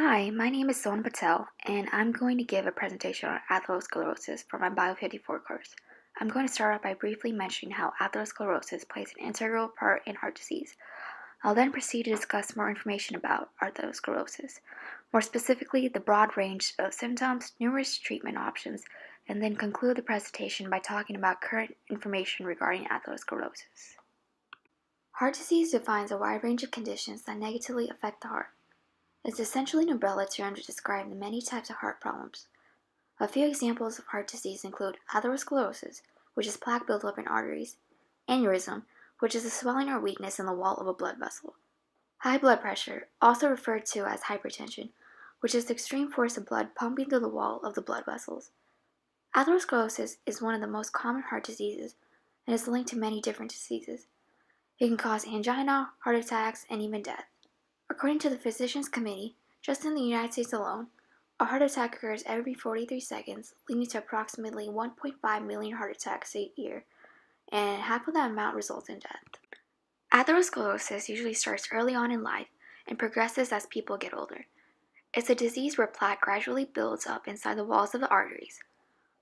Hi, my name is Son Patel, and I'm going to give a presentation on atherosclerosis for my Bio 54 course. I'm going to start off by briefly mentioning how atherosclerosis plays an integral part in heart disease. I'll then proceed to discuss more information about atherosclerosis, more specifically the broad range of symptoms, numerous treatment options, and then conclude the presentation by talking about current information regarding atherosclerosis. Heart disease defines a wide range of conditions that negatively affect the heart. It's essentially an umbrella term to describe the many types of heart problems. A few examples of heart disease include atherosclerosis, which is plaque buildup in arteries, aneurysm, which is a swelling or weakness in the wall of a blood vessel, high blood pressure, also referred to as hypertension, which is the extreme force of blood pumping through the wall of the blood vessels. Atherosclerosis is one of the most common heart diseases and is linked to many different diseases. It can cause angina, heart attacks, and even death. According to the Physicians Committee, just in the United States alone, a heart attack occurs every 43 seconds, leading to approximately 1.5 million heart attacks a year, and half of that amount results in death. Atherosclerosis usually starts early on in life and progresses as people get older. It's a disease where plaque gradually builds up inside the walls of the arteries.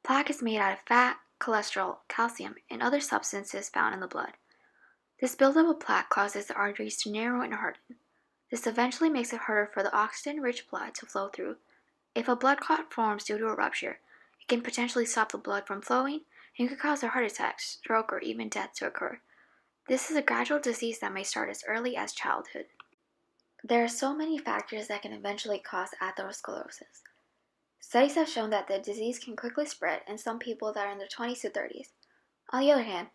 Plaque is made out of fat, cholesterol, calcium, and other substances found in the blood. This buildup of plaque causes the arteries to narrow and harden. This eventually makes it harder for the oxygen-rich blood to flow through. If a blood clot forms due to a rupture, it can potentially stop the blood from flowing and could cause a heart attack, stroke, or even death to occur. This is a gradual disease that may start as early as childhood. There are so many factors that can eventually cause atherosclerosis. Studies have shown that the disease can quickly spread in some people that are in their 20s to 30s. On the other hand,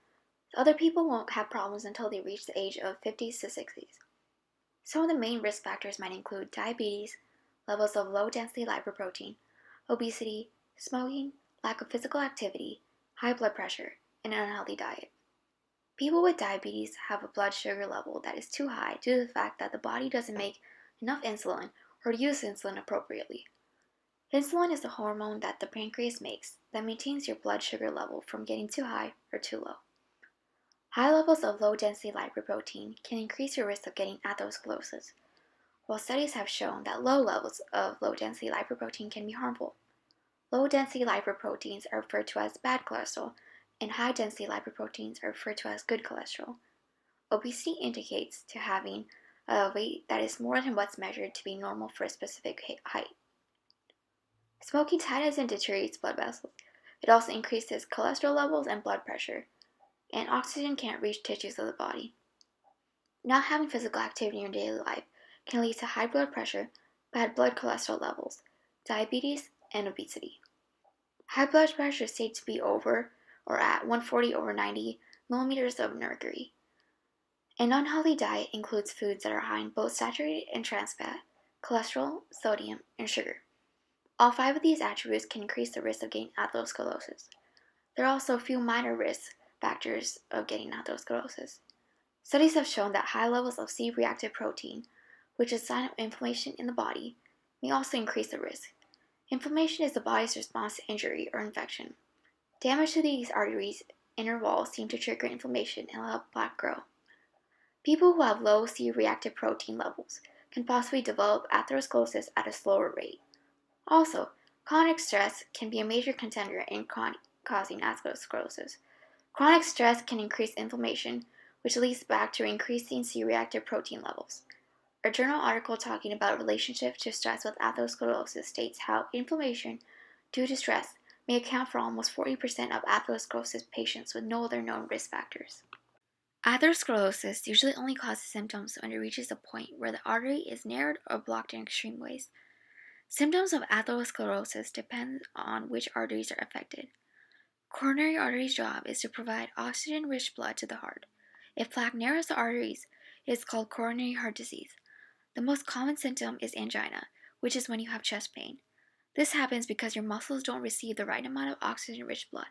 other people won't have problems until they reach the age of 50s to 60s. Some of the main risk factors might include diabetes, levels of low-density lipoprotein, obesity, smoking, lack of physical activity, high blood pressure, and an unhealthy diet. People with diabetes have a blood sugar level that is too high due to the fact that the body doesn't make enough insulin or use insulin appropriately. Insulin is the hormone that the pancreas makes that maintains your blood sugar level from getting too high or too low. High levels of low-density lipoprotein can increase your risk of getting atherosclerosis, while studies have shown that low levels of low-density lipoprotein can be harmful. Low-density lipoproteins are referred to as bad cholesterol, and high-density lipoproteins are referred to as good cholesterol. Obesity indicates to having a weight that is more than what's measured to be normal for a specific height. Smoking tightens and deteriorates blood vessels. It also increases cholesterol levels and blood pressure, and oxygen can't reach tissues of the body. Not having physical activity in your daily life can lead to high blood pressure, bad blood cholesterol levels, diabetes, and obesity. High blood pressure is said to be over or at 140/90 millimeters of mercury. An unhealthy diet includes foods that are high in both saturated and trans fat, cholesterol, sodium, and sugar. All 5 of these attributes can increase the risk of getting atherosclerosis. There are also a few minor risk factors of getting atherosclerosis. Studies have shown that high levels of C-reactive protein, which is a sign of inflammation in the body, may also increase the risk. Inflammation is the body's response to injury or infection. Damage to these arteries' inner walls seem to trigger inflammation and help plaque grow. People who have low C-reactive protein levels can possibly develop atherosclerosis at a slower rate. Also, chronic stress can be a major contender in causing atherosclerosis. Chronic stress can increase inflammation, which leads back to increasing C-reactive protein levels. A journal article talking about a relationship to stress with atherosclerosis states how inflammation due to stress may account for almost 40% of atherosclerosis patients with no other known risk factors. Atherosclerosis usually only causes symptoms when it reaches a point where the artery is narrowed or blocked in extreme ways. Symptoms of atherosclerosis depend on which arteries are affected. Coronary artery's job is to provide oxygen-rich blood to the heart. If plaque narrows the arteries, it is called coronary heart disease. The most common symptom is angina, which is when you have chest pain. This happens because your muscles don't receive the right amount of oxygen-rich blood.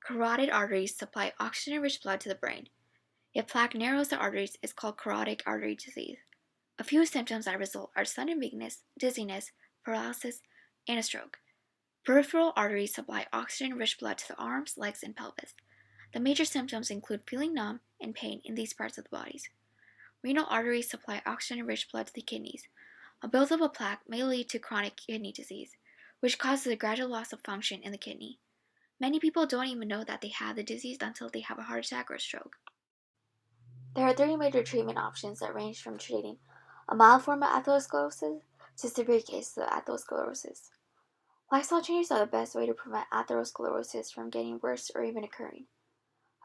Carotid arteries supply oxygen-rich blood to the brain. If plaque narrows the arteries, it's called carotid artery disease. A few symptoms that result are sudden weakness, dizziness, paralysis, and a stroke. Peripheral arteries supply oxygen-rich blood to the arms, legs, and pelvis. The major symptoms include feeling numb and pain in these parts of the bodies. Renal arteries supply oxygen-rich blood to the kidneys. A buildup of plaque may lead to chronic kidney disease, which causes a gradual loss of function in the kidney. Many people don't even know that they have the disease until they have a heart attack or stroke. There are three major treatment options that range from treating a mild form of atherosclerosis to severe cases of atherosclerosis. Lifestyle changes are the best way to prevent atherosclerosis from getting worse or even occurring.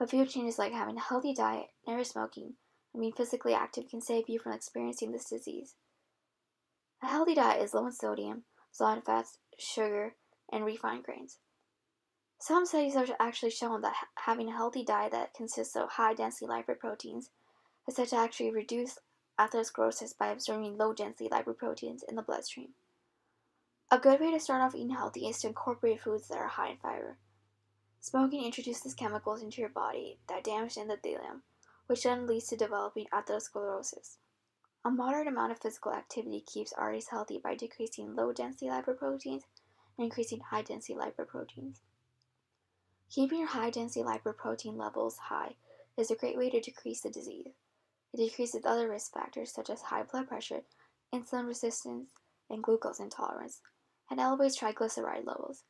A few changes like having a healthy diet, never smoking, and being physically active can save you from experiencing this disease. A healthy diet is low in sodium, solid fats, sugar, and refined grains. Some studies have actually shown that having a healthy diet that consists of high-density lipoproteins is said to actually reduce atherosclerosis by absorbing low-density lipoproteins in the bloodstream. A good way to start off eating healthy is to incorporate foods that are high in fiber. Smoking introduces chemicals into your body that damage the endothelium, which then leads to developing atherosclerosis. A moderate amount of physical activity keeps arteries healthy by decreasing low-density lipoproteins and increasing high-density lipoproteins. Keeping your high-density lipoprotein levels high is a great way to decrease the disease. It decreases other risk factors such as high blood pressure, insulin resistance, and glucose intolerance, and elevates triglyceride levels.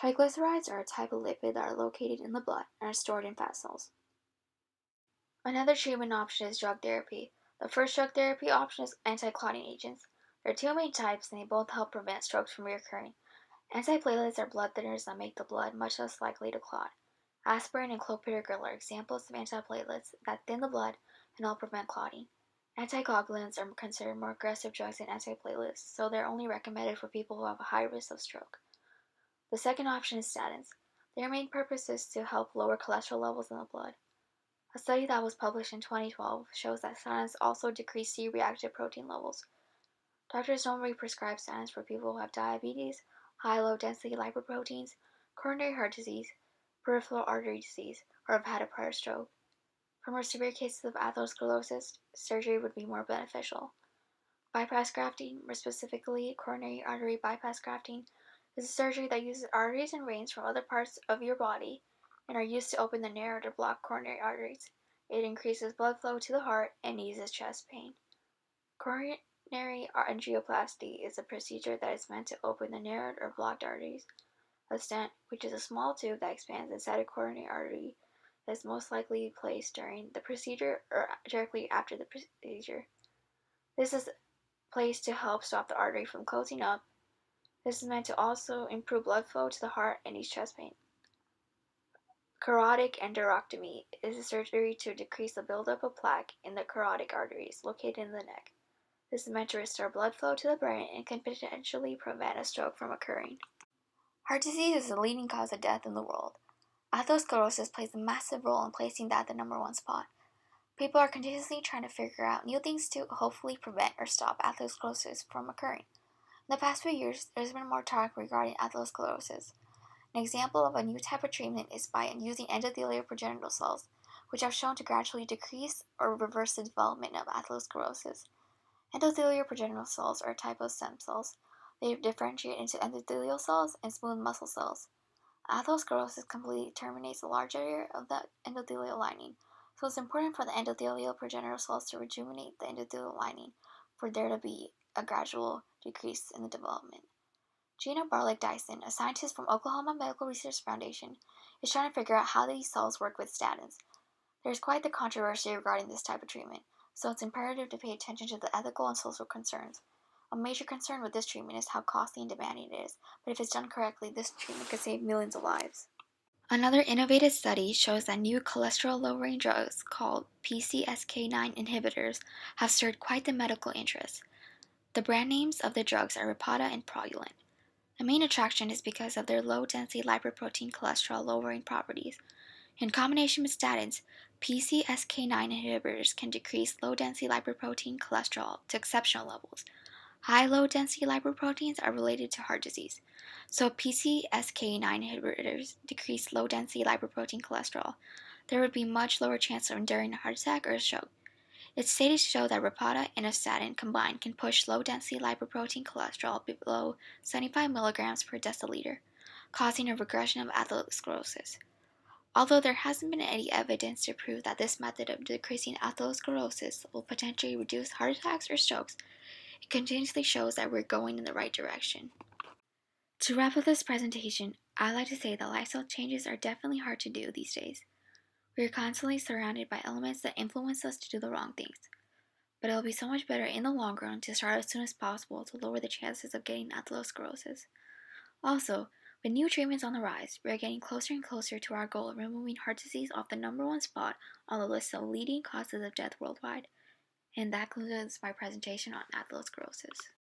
Triglycerides are a type of lipid that are located in the blood and are stored in fat cells. Another treatment option is drug therapy. The first drug therapy option is anti-clotting agents. There are two main types, and they both help prevent strokes from recurring. Antiplatelets are blood thinners that make the blood much less likely to clot. Aspirin and clopidogrel are examples of antiplatelets that thin the blood and help prevent clotting. Anticoagulants are considered more aggressive drugs than antiplatelets, so they're only recommended for people who have a high risk of stroke. The second option is statins. Their main purpose is to help lower cholesterol levels in the blood. A study that was published in 2012 shows that statins also decrease C-reactive protein levels. Doctors normally prescribe statins for people who have diabetes, high low-density lipoproteins, coronary heart disease, peripheral artery disease, or have had a prior stroke. For more severe cases of atherosclerosis, surgery would be more beneficial. Bypass grafting, more specifically coronary artery bypass grafting, is a surgery that uses arteries and veins from other parts of your body and are used to open the narrowed or blocked coronary arteries. It increases blood flow to the heart and eases chest pain. Coronary angioplasty is a procedure that is meant to open the narrowed or blocked arteries. A stent, which is a small tube that expands inside a coronary artery, is most likely placed during the procedure or directly after the procedure. This is placed to help stop the artery from closing up. This is meant to also improve blood flow to the heart and ease chest pain. Carotid endarterectomy is a surgery to decrease the buildup of plaque in the carotid arteries located in the neck. This is meant to restore blood flow to the brain and can potentially prevent a stroke from occurring. Heart disease is the leading cause of death in the world. Atherosclerosis plays a massive role in placing that at the number one spot. People are continuously trying to figure out new things to hopefully prevent or stop atherosclerosis from occurring. In the past few years, there's been more talk regarding atherosclerosis. An example of a new type of treatment is by using endothelial progenitor cells, which have shown to gradually decrease or reverse the development of atherosclerosis. Endothelial progenitor cells are a type of stem cells. They differentiate into endothelial cells and smooth muscle cells. Atherosclerosis completely terminates a large area of the endothelial lining, so it's important for the endothelial progenitor cells to rejuvenate the endothelial lining for there to be a gradual decrease in the development. Gina Barlick-Dyson, a scientist from Oklahoma Medical Research Foundation, is trying to figure out how these cells work with statins. There's quite the controversy regarding this type of treatment, so it's imperative to pay attention to the ethical and social concerns. A major concern with this treatment is how costly and demanding it is, but if it's done correctly, this treatment could save millions of lives. Another innovative study shows that new cholesterol-lowering drugs called PCSK9 inhibitors have stirred quite the medical interest. The brand names of the drugs are Repata and Praluent. The main attraction is because of their low-density lipoprotein cholesterol-lowering properties. In combination with statins, PCSK9 inhibitors can decrease low-density lipoprotein cholesterol to exceptional levels. High low-density lipoproteins are related to heart disease, so PCSK9 inhibitors decrease low-density lipoprotein cholesterol. There would be much lower chance of enduring a heart attack or a stroke. It's stated to show that Repata and a statin combined can push low-density lipoprotein cholesterol below 75 milligrams per deciliter, causing a regression of atherosclerosis. Although there hasn't been any evidence to prove that this method of decreasing atherosclerosis will potentially reduce heart attacks or strokes, It continuously shows that we're going in the right direction. To wrap up this presentation, I'd like to say that lifestyle changes are definitely hard to do these days. We are constantly surrounded by elements that influence us to do the wrong things. But it'll be so much better in the long run to start as soon as possible to lower the chances of getting atherosclerosis. Also, with new treatments on the rise, we are getting closer and closer to our goal of removing heart disease off the #1 spot on the list of leading causes of death worldwide. And that concludes my presentation on atherosclerosis.